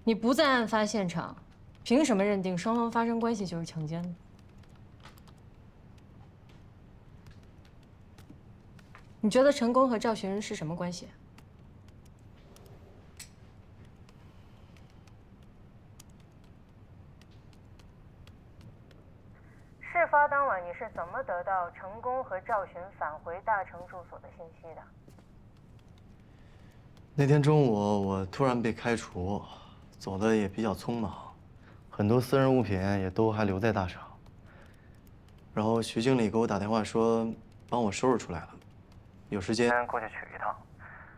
你不在案发现场，凭什么认定双方发生关系就是强奸呢？你觉得陈宫和赵寻是什么关系？事发当晚，你是怎么得到陈宫和赵寻返回大成住所的信息的？那天中午我突然被开除，走的也比较匆忙，很多私人物品也都还留在大厂。然后徐经理给我打电话说，帮我收拾出来了，有时间过去取一趟。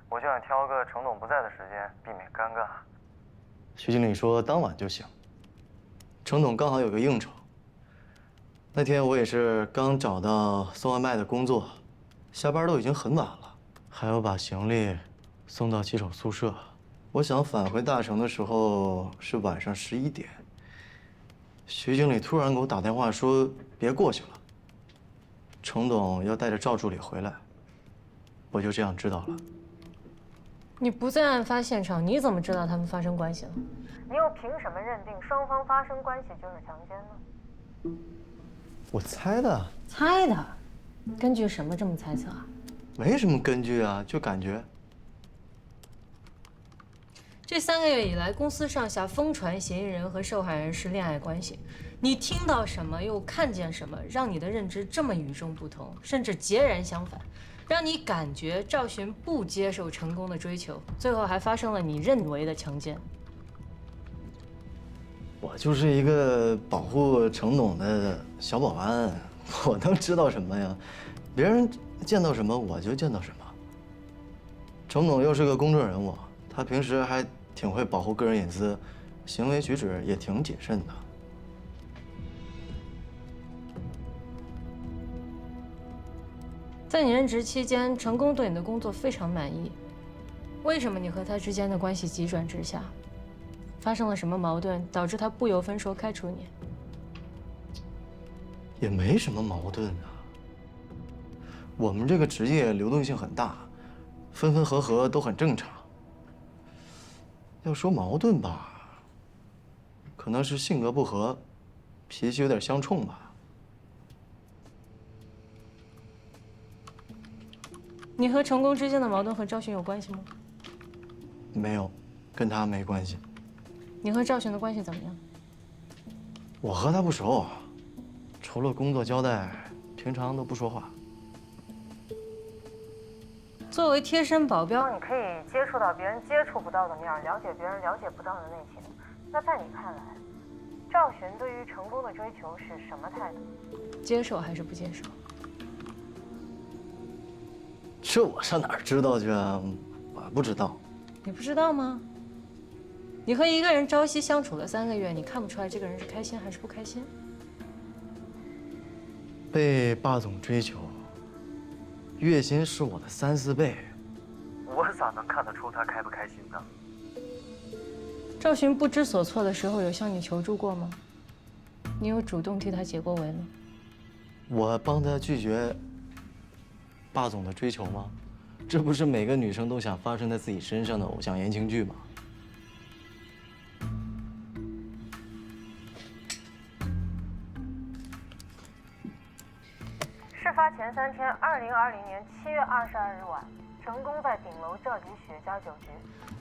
我就想挑个程总不在的时间，避免尴尬。徐经理说当晚就行。程总刚好有个应酬。那天我也是刚找到送外卖的工作，下班都已经很晚了，还要把行李送到骑手宿舍。我想返回大城的时候是晚上11点。徐经理突然给我打电话说别过去了，程总要带着赵助理回来。我就这样知道了。你不在案发现场，你怎么知道他们发生关系了？你又凭什么认定双方发生关系就是强奸呢？我猜的。猜的？根据什么这么猜测啊？没什么根据啊，就感觉。这3个月以来，公司上下疯传嫌疑人和受害人是恋爱关系，你听到什么又看见什么，让你的认知这么与众不同，甚至截然相反，让你感觉赵寻不接受成功的追求，最后还发生了你认为的强奸。我就是一个保护程董的小保安，我能知道什么呀？别人见到什么我就见到什么。程董又是个公众人物，他平时还挺会保护个人隐私，行为举止也挺谨慎的。在你任职期间，成功对你的工作非常满意，为什么你和他之间的关系急转直下？发生了什么矛盾，导致他不由分说开除你？也没什么矛盾啊。我们这个职业流动性很大，分分合合都很正常。要说矛盾吧，可能是性格不合，脾气有点相冲吧。你和成功之间的矛盾和赵寻有关系吗？没有，跟他没关系。你和赵寻的关系怎么样？我和他不熟，除了工作交代，平常都不说话。作为贴身保镖，你可以接触到别人接触不到的面，了解别人了解不到的内情。那在你看来，赵寻对于成功的追求是什么态度？接受还是不接受？这我上哪儿知道去啊？我不知道。你不知道吗？你和一个人朝夕相处了3个月，你看不出来这个人是开心还是不开心？被霸总追求，月薪是我的3、4倍，我咋能看得出他开不开心呢？赵寻不知所措的时候，有向你求助过吗？你有主动替他解过围吗？我帮他拒绝霸总的追求吗？这不是每个女生都想发生在自己身上的偶像言情剧吗？事发前3天，2020年7月22日晚，成功在顶楼召集雪茄酒局。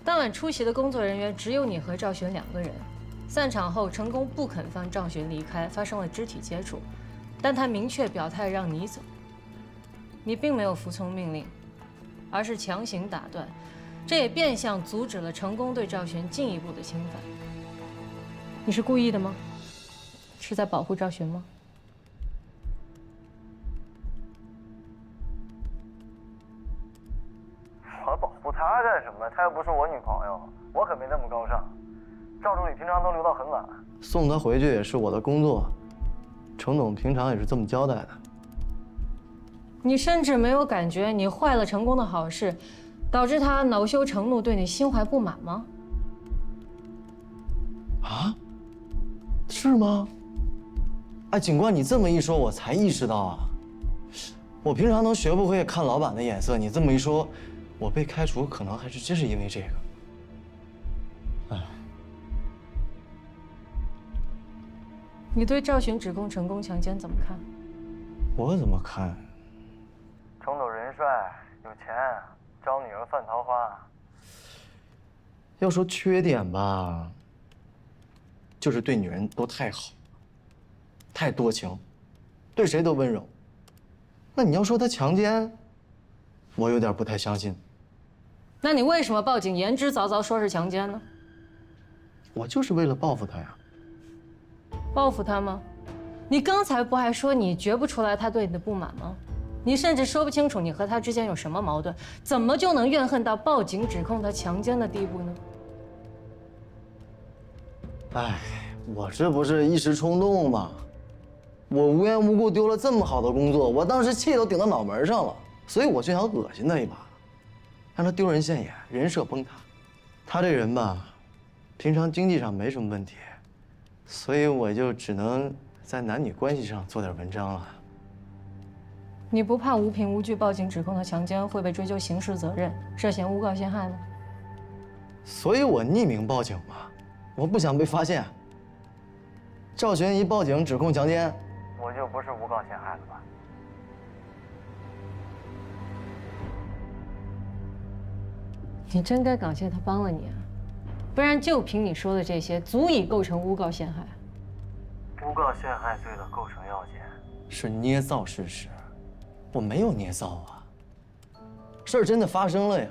当晚出席的工作人员只有你和赵寻2个人。散场后，成功不肯放赵寻离开，发生了肢体接触，但他明确表态让你走。你并没有服从命令，而是强行打断，这也变相阻止了成功对赵寻进一步的侵犯。你是故意的吗？是在保护赵寻吗？我保护她干什么？她又不是我女朋友，我可没那么高尚。赵助理平常都留到很晚，送她回去也是我的工作。程总平常也是这么交代的。你甚至没有感觉你坏了成功的好事，导致他恼羞成怒，对你心怀不满吗？啊？是吗？哎，警官，你这么一说，我才意识到啊。我平常都学不会看老板的眼色，你这么一说，我被开除可能还是真是因为这个。哎，你对赵寻指控成功强奸怎么看？我怎么看？程斗人帅，有钱，招女儿犯桃花。要说缺点吧，就是对女人都太好，太多情，对谁都温柔。那你要说他强奸，我有点不太相信。那你为什么报警，言之凿凿说是强奸呢？我就是为了报复他呀。报复他吗？你刚才不还说你觉不出来他对你的不满吗？你甚至说不清楚你和他之间有什么矛盾，怎么就能怨恨到报警指控他强奸的地步呢？哎，我这不是一时冲动吗？我无缘无故丢了这么好的工作，我当时气都顶到脑门上了，所以我就想恶心他一把，让他丢人现眼，人设崩塌。他这人吧，平常经济上没什么问题，所以我就只能在男女关系上做点文章了。你不怕无凭无据报警指控他强奸会被追究刑事责任，涉嫌诬告陷害吗？所以我匿名报警嘛，我不想被发现。赵寻一报警指控强奸，我就不是诬告陷害了吧？你真该感谢他帮了你啊，不然就凭你说的这些，足以构成诬告陷害。诬告陷害罪的构成要件是捏造事实，我没有捏造啊。事儿真的发生了呀，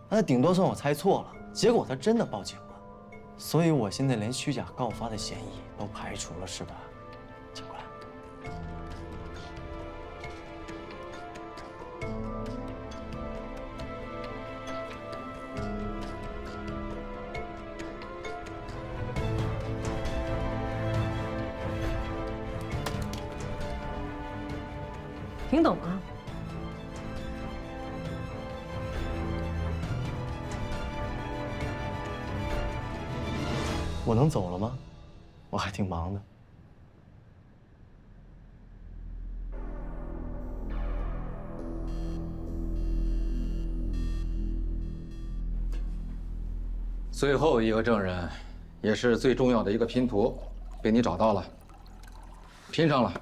那顶多算我猜错了，结果他真的报警了，所以我现在连虚假告发的嫌疑都排除了，是吧？请过来。听懂吗？我能走了吗？我还挺忙的。最后一个证人，也是最重要的一个拼图，被你找到了，拼上了。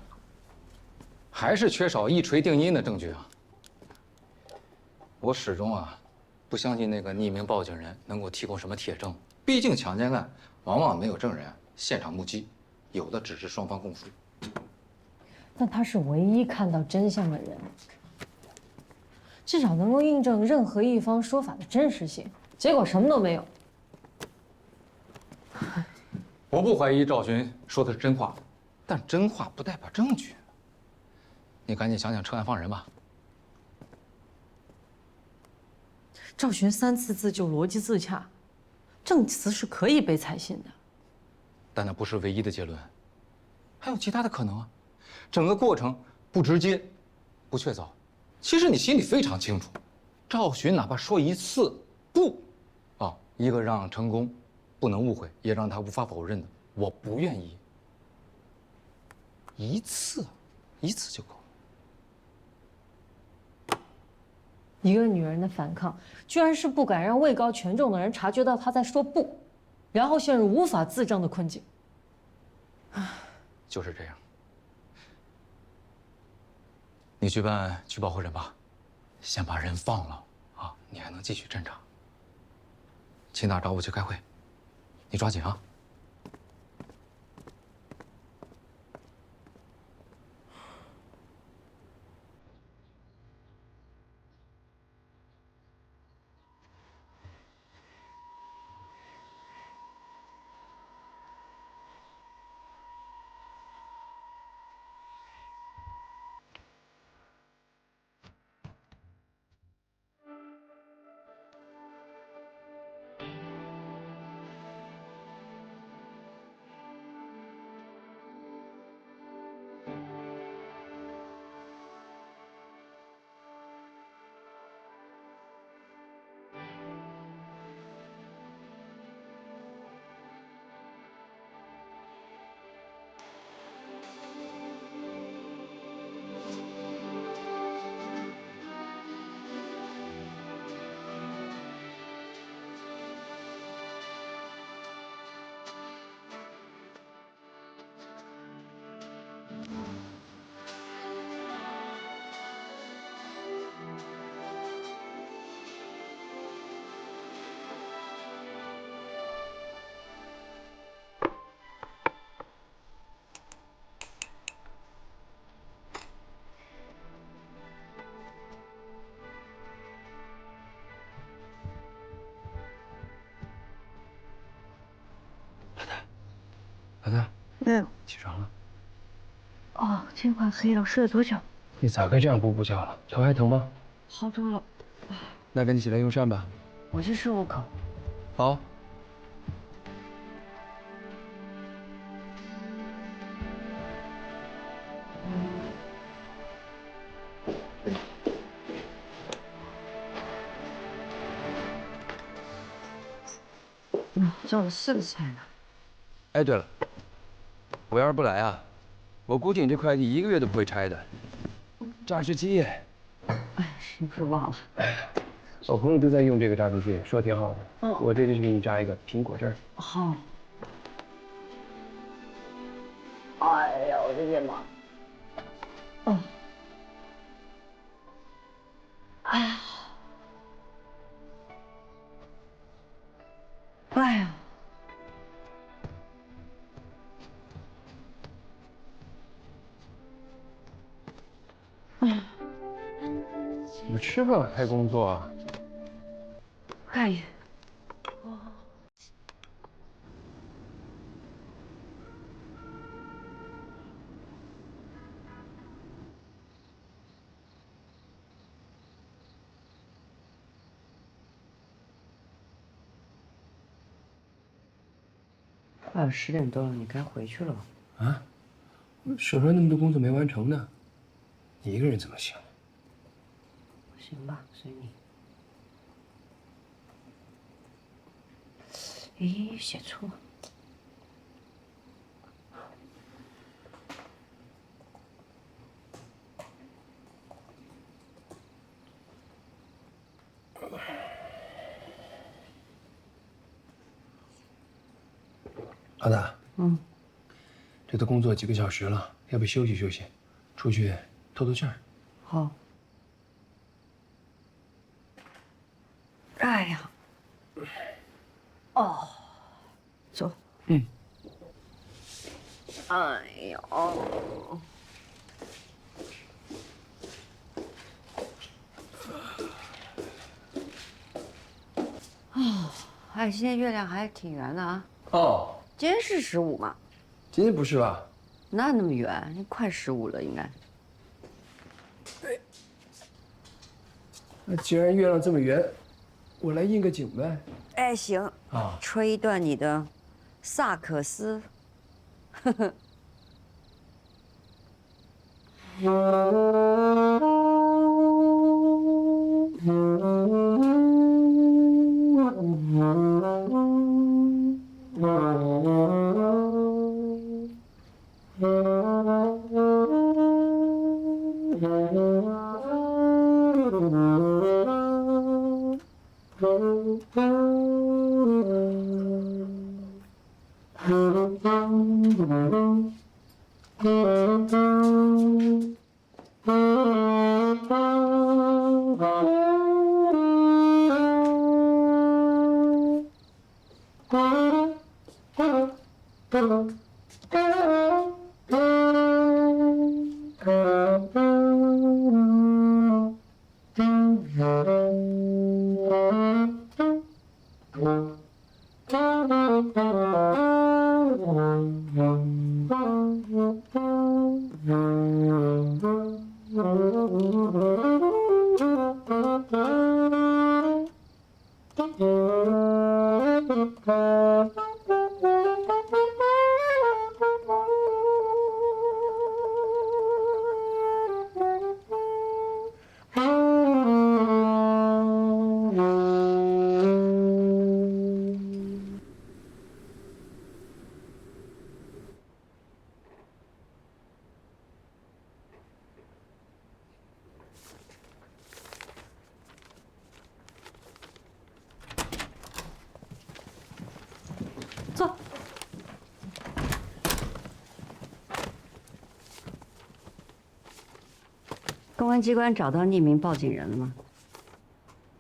还是缺少一锤定音的证据啊！我始终不相信那个匿名报警人能够提供什么铁证。毕竟强奸案往往没有证人现场目击，有的只是双方供述。但他是唯一看到真相的人，至少能够印证任何一方说法的真实性。结果什么都没有。我不怀疑赵寻说的是真话，但真话不代表证据。你赶紧想想撤案放人吧。赵寻3次自救逻辑自洽，证词是可以被采信的。但那不是唯一的结论，还有其他的可能啊。整个过程不直接，不确凿。其实你心里非常清楚，赵寻哪怕说一次不，一个让成功不能误会，也让他无法否认的，我不愿意。一次就够了。一个女人的反抗，居然是不敢让位高权重的人察觉到她在说不，然后陷入无法自证的困境。就是这样。你去办取保候审吧，先把人放了你还能继续侦查。秦大找我去开会，你抓紧啊。对。起床了。哦，天快黑了，睡了多久？你咋该这样咕咕叫了？头还疼吗？好多了。那赶紧起来用膳吧。我去漱口。好。叫了4个菜呢。哎，对了，我要是不来啊，我估计你这快递1个月都不会拆的。榨汁机。哎，真是忘了。我朋友都在用这个榨汁机，说挺好的。我这就去给你榨一个苹果汁儿。好。哎呀，我的天妈！哎呀！哎呀！怎么吃饭还工作啊？哎。快要10点多了，你该回去了吧？啊？手上那么多工作没完成呢，你一个人怎么行？行吧，随你。咦，写错了。老大。这都工作几个小时了，要不休息休息，出去透透气儿。好。哎呀。哦。走。哎呦。哎，今天月亮还挺圆的啊。哦，今天是15嘛？今天不是吧？哪那么圆？快15了，应该。那既然月亮这么圆，我来应个景呗。哎，行啊，吹一段你的萨克斯。坐。公安机关找到匿名报警人了吗？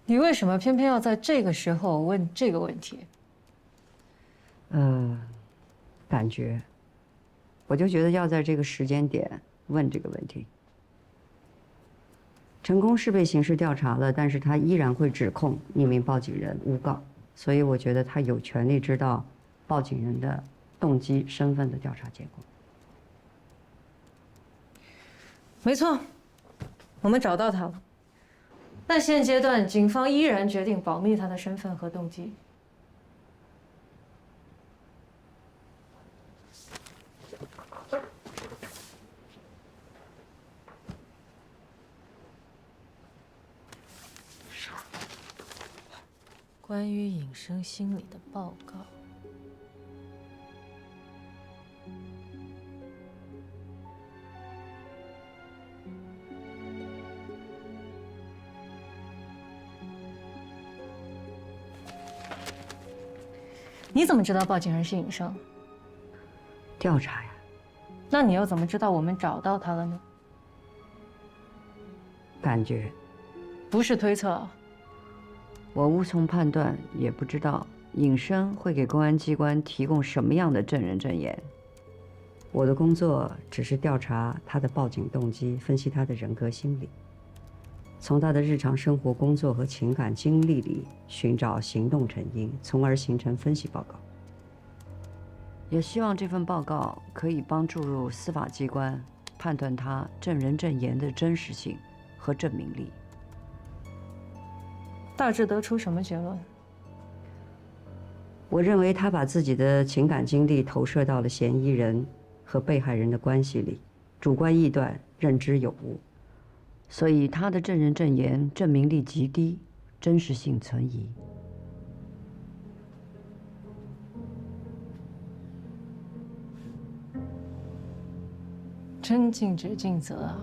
你为什么偏偏要在这个时候问这个问题？感觉，我就觉得要在这个时间点问这个问题。陈工是被刑事调查了，但是他依然会指控匿名报警人诬告，所以我觉得他有权利知道报警人的动机、身份的调查结果。没错，我们找到他了。但现阶段，警方依然决定保密他的身份和动机。关于隐身心理的报告。你怎么知道报警人是尹生？调查呀。那你又怎么知道我们找到他了呢？感觉。不是推测。我无从判断，也不知道尹生会给公安机关提供什么样的证人证言。我的工作只是调查他的报警动机，分析他的人格心理，从他的日常生活、工作和情感经历里寻找行动成因，从而形成分析报告。也希望这份报告可以帮助入司法机关判断他证人证言的真实性和证明力。大致得出什么结论？我认为他把自己的情感经历投射到了嫌疑人和被害人的关系里，主观臆断，认知有误，所以他的证人证言证明力极低，真实性存疑。真尽职尽责啊！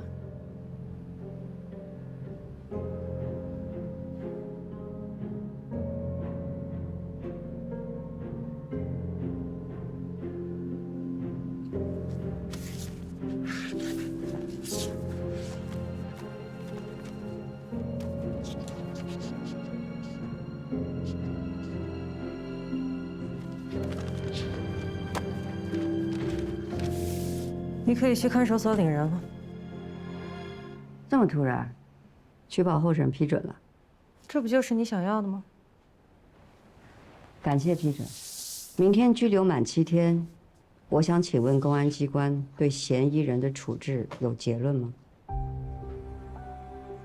你可以去看守所领人了。这么突然，取保候审批准了？这不就是你想要的吗？感谢批准。明天拘留满7天，我想请问公安机关对嫌疑人的处置有结论吗？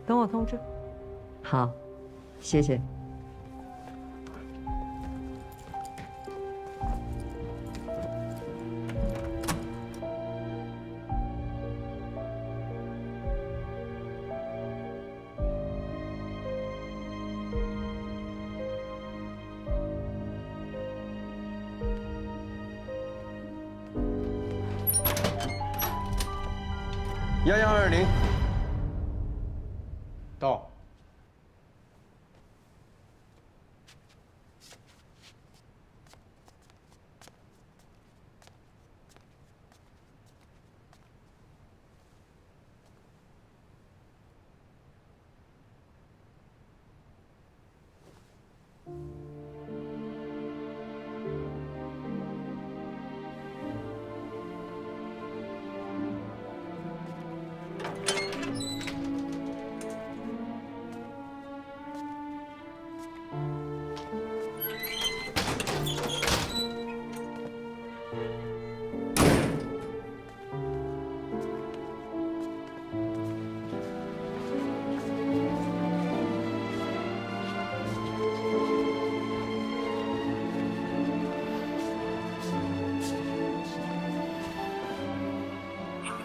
等我通知。好，谢谢。1120到。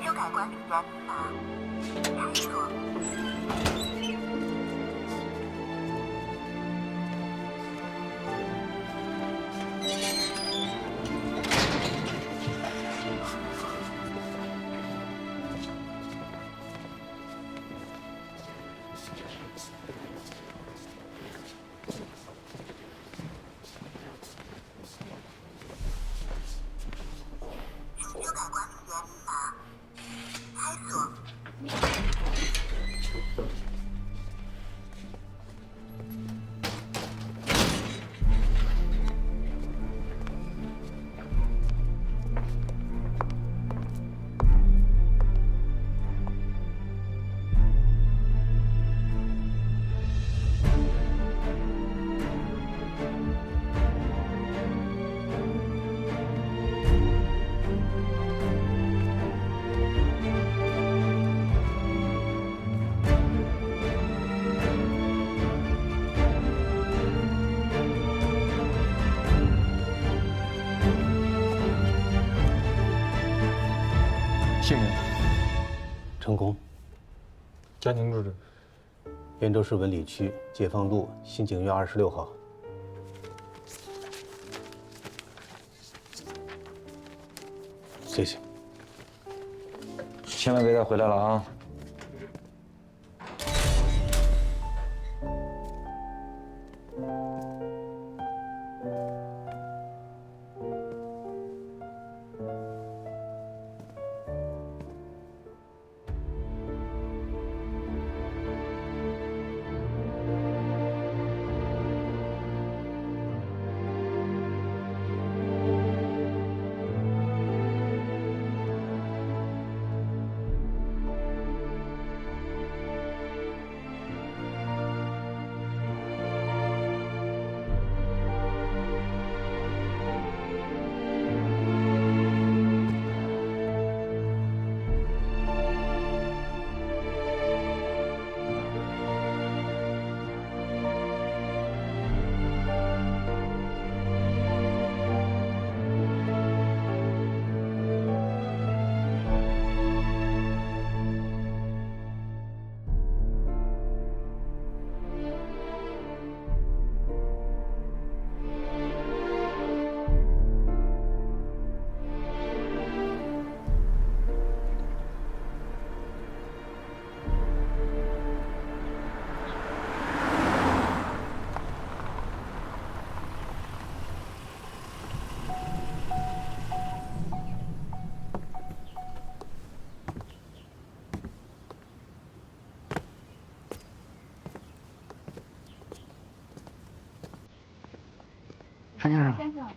修改管理员密码，开锁。修改管理员密码。开锁。姓名？成功。家庭住址？汴州市文理区解放路新景苑26号。谢谢。千万别再回来了啊！陈先生。先生，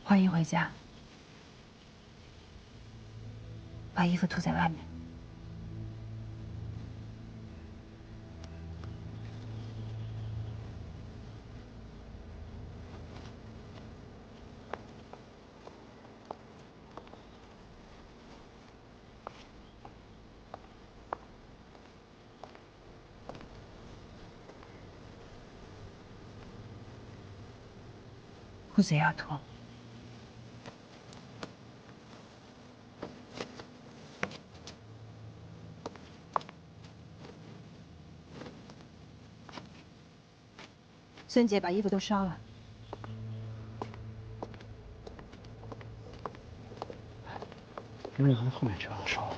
欢迎回家。把衣服脱在外面。裤子也要脱。孙姐把衣服都烧了。为何后面这样烧？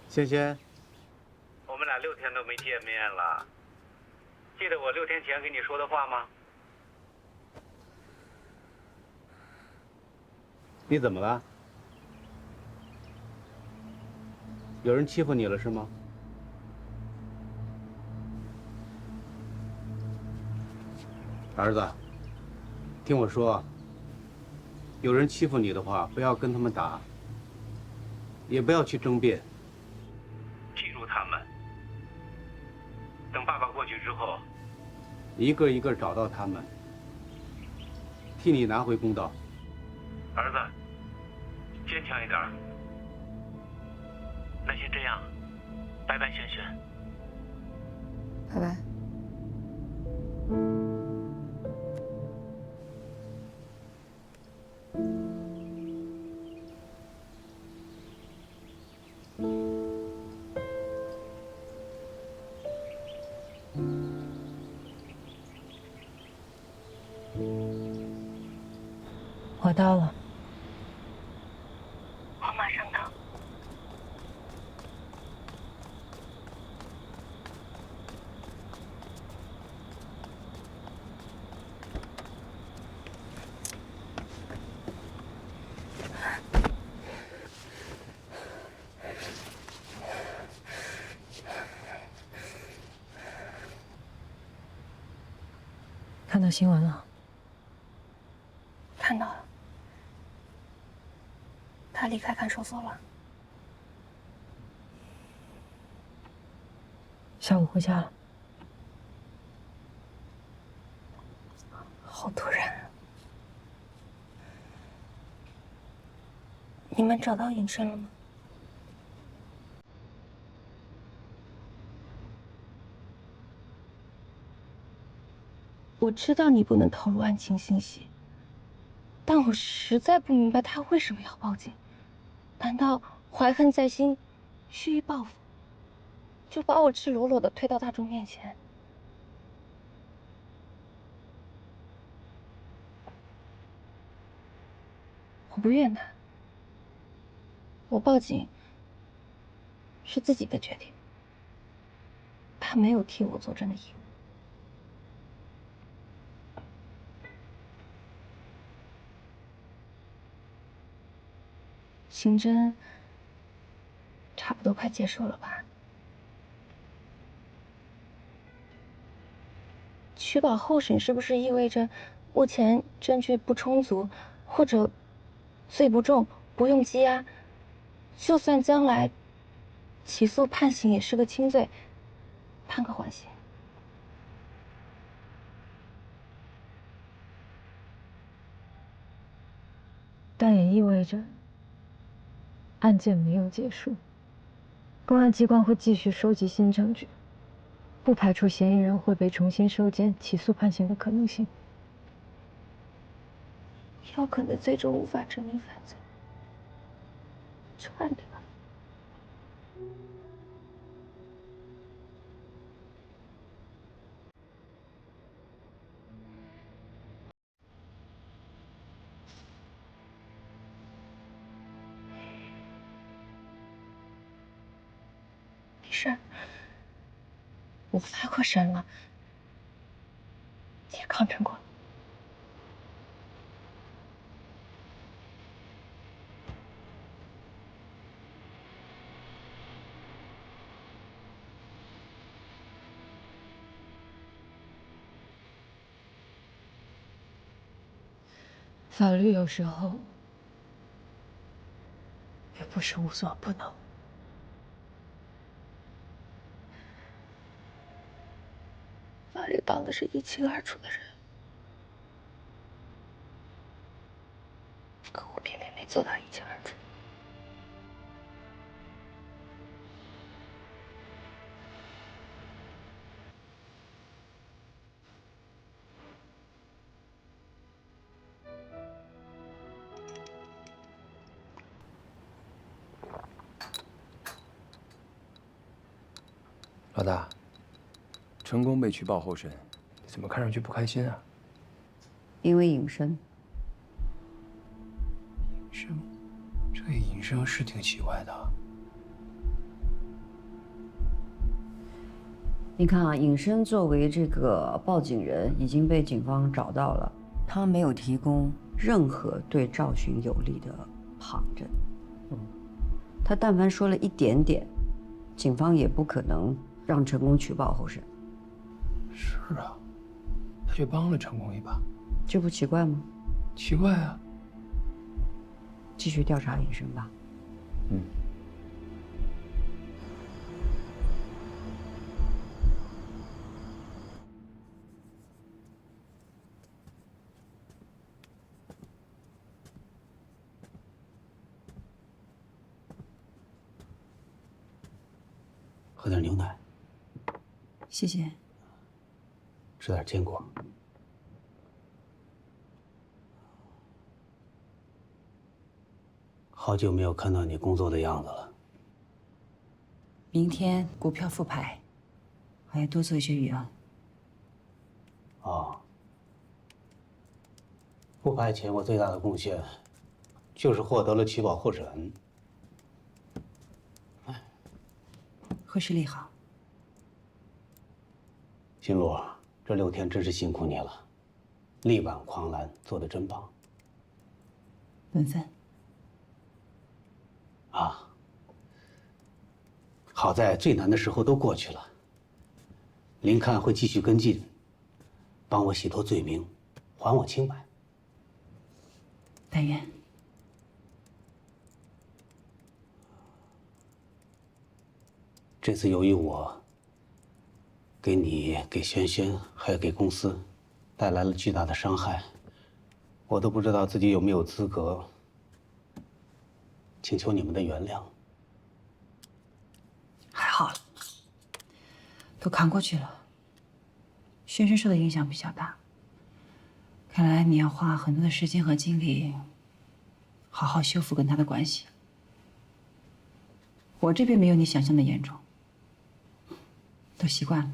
仙仙，我们俩6天都没见面了，记得我6天前跟你说的话吗？你怎么了？有人欺负你了是吗？儿子，听我说，有人欺负你的话，不要跟他们打，也不要去争辩。记住他们，等爸爸过去之后，一个一个找到他们，替你拿回公道。儿子，坚强一点。那先这样，拜拜，轩轩。拜拜。我到了。我马上到。看到新闻了？看到了。他离开看守所了。下午回家了。好突然啊！你们找到隐身了吗？我知道你不能透露案情信息，但我实在不明白他为什么要报警。难道怀恨在心，蓄意报复，就把我赤裸裸的推到大众面前？我不怨他，我报警是自己的决定，他没有替我作证的义务。刑侦差不多快结束了吧？取保候审是不是意味着目前证据不充足，或者罪不重，不用羁押？就算将来起诉判刑也是个轻罪，判个缓刑。但也意味着案件没有结束，公安机关会继续收集新证据，不排除嫌疑人会被重新收监、起诉判刑的可能性。有可能最终无法证明犯罪，串的吧？没事，我拍过身了，也抗争过。法律有时候也不是无所不能。法律帮的是一清二楚的人，可我偏偏没做到一清二楚。老大，成功被取保候审，怎么看上去不开心啊？因为隐身。隐身，这个隐身是挺奇怪的。你看啊，隐身作为这个报警人已经被警方找到了，他没有提供任何对赵寻有利的旁证。他但凡说了一点点，警方也不可能让陈功取保候审。是啊，他却帮了陈功一把，这不奇怪吗？奇怪啊。继续调查尹生吧。喝点牛奶，谢谢。吃点坚果。好久没有看到你工作的样子了。明天股票复牌，还要多做一些预案。哦，复牌前我最大的贡献，就是获得了取保候审。贺世利好。新路，这6天真是辛苦你了，力挽狂澜，做得真棒。本分。啊，好在最难的时候都过去了。林看会继续跟进，帮我洗脱罪名，还我清白。但愿。这次由于我给你、给轩轩，还有给公司带来了巨大的伤害，我都不知道自己有没有资格请求你们的原谅。还好了，都扛过去了。轩轩受的影响比较大，看来你要花很多的时间和精力，好好修复跟他的关系。我这边没有你想象的严重，都习惯了。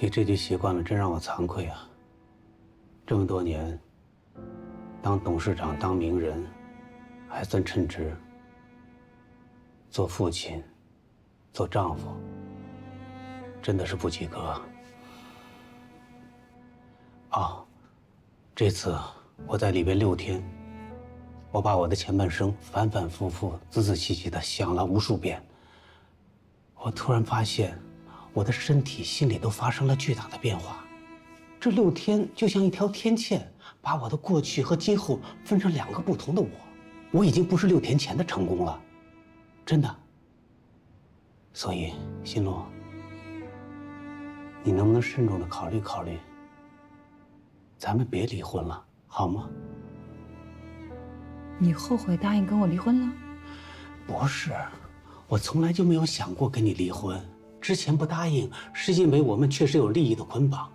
你这句习惯了，真让我惭愧啊！这么多年，当董事长、当名人，还算称职。做父亲，做丈夫，真的是不及格。哦，这次我在里边6天，我把我的前半生反反复复、仔仔细细的想了无数遍。我突然发现，我的身体、心理都发生了巨大的变化。这6天就像一条天堑，把我的过去和今后分成2个不同的我。我已经不是6天前的成功了，真的。所以，新路，你能不能慎重的考虑考虑？咱们别离婚了，好吗？你后悔答应跟我离婚了？不是，我从来就没有想过跟你离婚。之前不答应，是因为我们确实有利益的捆绑。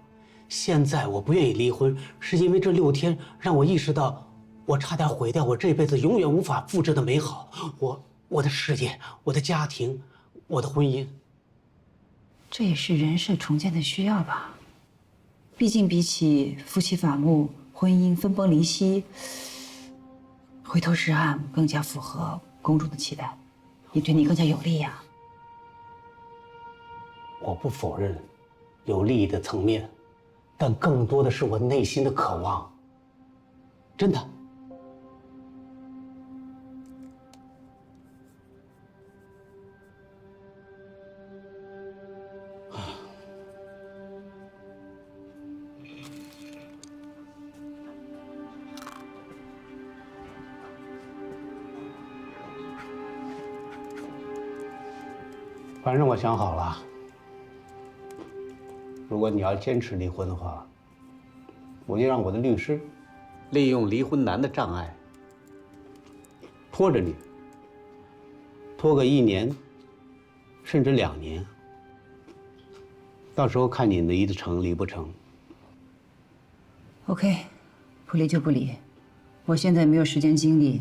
现在我不愿意离婚，是因为这6天让我意识到，我差点毁掉我这辈子永远无法复制的美好。我的事业，我的家庭，我的婚姻。这也是人事重建的需要吧？毕竟比起夫妻反目、婚姻分崩离析，回头是岸更加符合公众的期待，也对你更加有利呀。我不否认有利益的层面，但更多的是我内心的渴望。真的。反正我想好了，如果你要坚持离婚的话，我就让我的律师利用离婚难的障碍，拖着你，拖个1年，甚至2年。到时候看你离得成离不成。OK， 不离就不离。我现在没有时间精力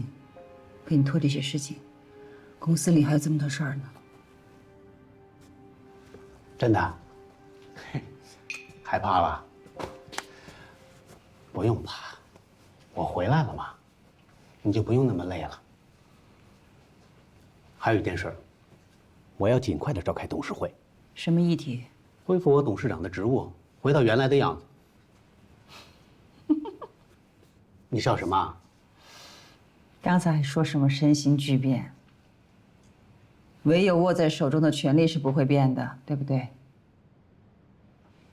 给你拖这些事情，公司里还有这么多事儿呢。真的？害怕了？不用怕，我回来了嘛，你就不用那么累了。还有一件事，我要尽快的召开董事会。什么议题？恢复我董事长的职务，回到原来的样子。你笑什么？刚才说什么身心巨变？唯有握在手中的权力是不会变的，对不对？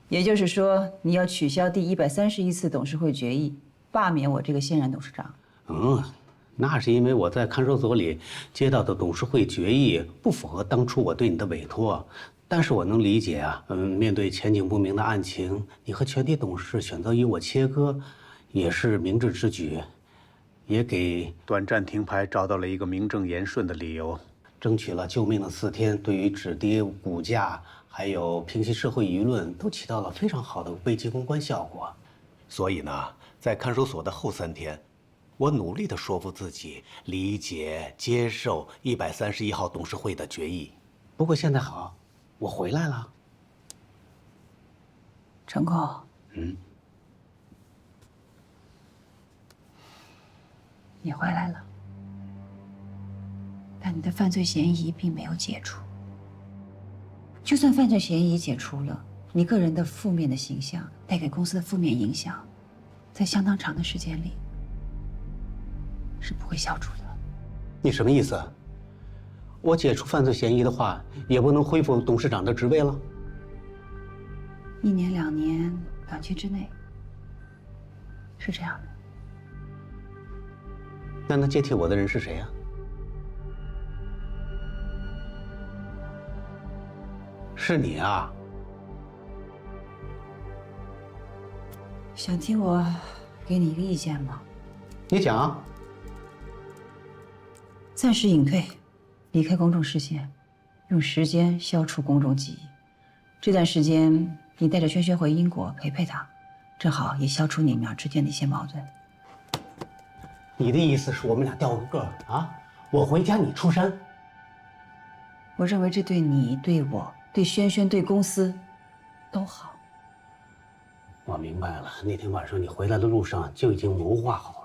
也就是说，你要取消第131次董事会决议，罢免我这个现任董事长。那是因为我在看守所里接到的董事会决议不符合当初我对你的委托。但是我能理解啊，面对前景不明的案情，你和全体董事选择与我切割，也是明智之举，也给短暂停牌找到了一个名正言顺的理由，争取了救命的4天，对于止跌股价还有平息社会舆论都起到了非常好的危机公关效果。所以呢，在看守所的后3天，我努力地说服自己理解、接受131号董事会的决议。不过现在好。我回来了，成功。你回来了，但你的犯罪嫌疑并没有解除。就算犯罪嫌疑解除了，你个人的负面的形象带给公司的负面影响，在相当长的时间里是不会消除的。你什么意思？我解除犯罪嫌疑的话，也不能恢复董事长的职位了。1年2年，短期之内，是这样的。那能接替我的人是谁呀？是你啊！想听我给你一个意见吗？你讲啊。暂时隐退。离开公众视线，用时间消除公众记忆。这段时间，你带着轩轩回英国陪陪他，正好也消除你们俩之间的一些矛盾。你的意思是我们俩调个个啊？我回家，你出山？我认为这对你、对我、对轩轩、对公司都好。我明白了，那天晚上你回来的路上就已经谋划好了。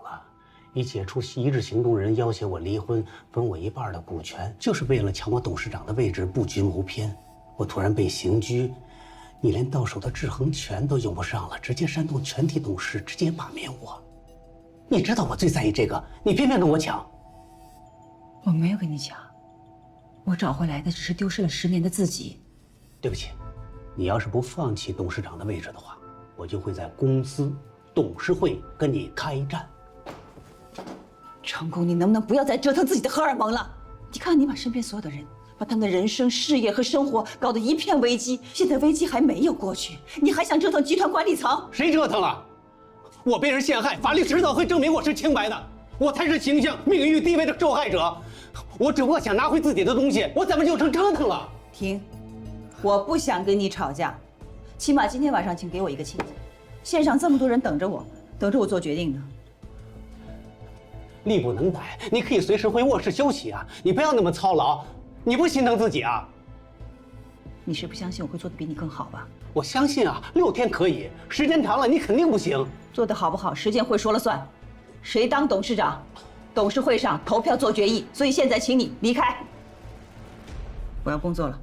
以解除一致行动人要挟我离婚，分我1半的股权，就是为了抢我董事长的位置，布局谋偏。我突然被刑拘，你连到手的制衡权都用不上了，直接煽动全体董事，直接罢免我。你知道我最在意这个，你偏偏跟我抢。我没有跟你抢，我找回来的只是丢失了10年的自己。对不起，你要是不放弃董事长的位置的话，我就会在公司董事会跟你开战。成功，你能不能不要再折腾自己的荷尔蒙了？你看，你把身边所有的人，把他们的人生、事业和生活搞得一片危机。现在危机还没有过去，你还想折腾集团管理层？谁折腾了？我被人陷害，法律迟早会证明我是清白的。我才是形象、名誉、地位的受害者。我只不过想拿回自己的东西，我怎么就成折腾了？停！我不想跟你吵架，起码今天晚上请给我一个亲戚。线上这么多人等着我做决定呢。力不能逮，你可以随时回卧室休息啊！你不要那么操劳，你不心疼自己啊？你是不相信我会做得比你更好吧？我相信啊，6天可以，时间长了你肯定不行。做得好不好，时间会说了算。谁当董事长，董事会上投票做决议。所以现在请你离开，我要工作了。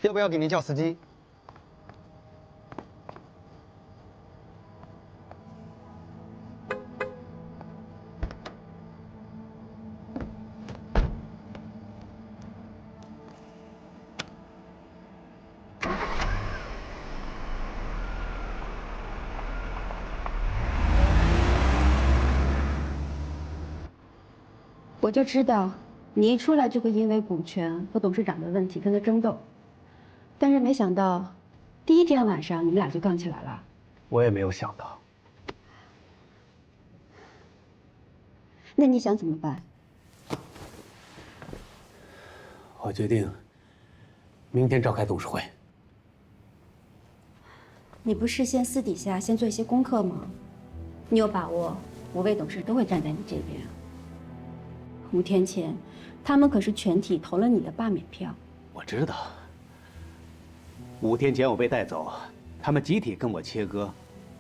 要不要给您叫司机？我就知道你一出来就会因为股权和董事长的问题跟他争斗，但是没想到，第一天晚上你们俩就杠起来了。我也没有想到。那你想怎么办？我决定明天召开董事会。你不事先私底下先做一些功课吗？你有把握5位董事都会站在你这边？5天前，他们可是全体投了你的罢免票。我知道。5天前我被带走，他们集体跟我切割，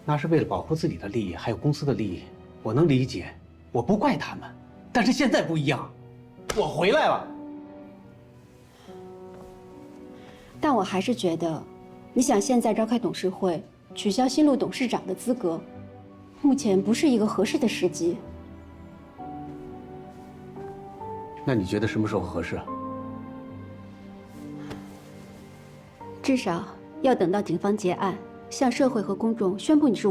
那是为了保护自己的利益，还有公司的利益。我能理解，我不怪他们。但是现在不一样，我回来了。但我还是觉得，你想现在召开董事会，取消新路董事长的资格，目前不是一个合适的时机。那你觉得什么时候合适？至少要等到警方结案，向社会和公众宣布你是